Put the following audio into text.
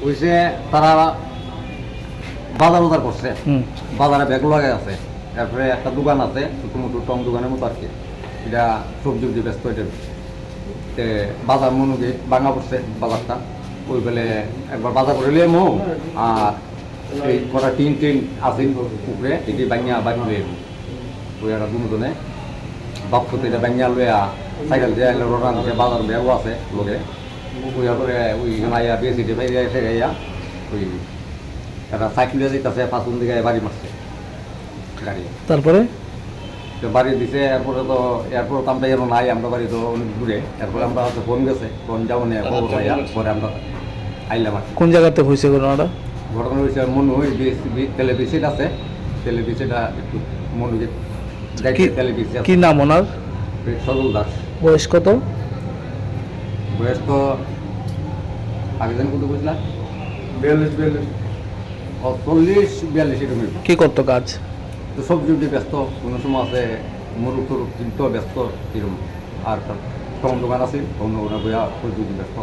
ওইসে তারা বাজার করছে, বাজারে ব্যাগ লাগে আছে, তারপরে একটা দোকান আছে ছোটো মোটো টং দোকানের মতো আর কি, এটা সবজি উবজি ব্যস্ত এটার বাজার মনুকে ভাঙা পড়ছে বাজারটা। ওই বেলে একবার বাজার করে লিয়ে মো আর এই কটা টিন আসিল উপরে এটি বাঙিয়া বাড়ি লয়ে ওই একটা দুজনে বাপসতে এটা বাঙিয়া লইয়া সাইকেল দিয়ে রোডান দিয়ে বাজার ব্যাগও আছে লোকে ওই করে ওই মাইয়া বেশি বাইরে এসে গাইয়া ওই একটা সাইকেলে যেতেছে পাঁচুন দিকে বাড়ি মারছে গাড়ি। তারপরে বাড়ি দিছে, এরপরে তো এয়ারপোর্ট আমরা এর নাই, আমরা বাড়ি তো অনেক দূরে, এরপরে আমরা হয়তো ফোন গেছে, ফোন যাবো না খবর পাইয়া পরে আমরা আইলাম আর কি। কোন জায়গাতে হয়েছে ঘটনাটা? ঘটনা হয়েছে মনু টেলিভিশন আছে, টেলিভিশনটা একটু মনুকে টেলিভিশন। কি নাম ওনার? সজল দাস। বয়স কত? বয়স তো আগে দিন কত বুঝলাম 40-42 এরকম। কি করতো কাজ? তো সবজি উবজি ব্যস্ত, কোনো সময় আছে মুরুখ টুরুখ কিনতেও ব্যস্ত এরকম, আর টং দোকান আছে অন্য বইয়া সবজি ব্যস্ত।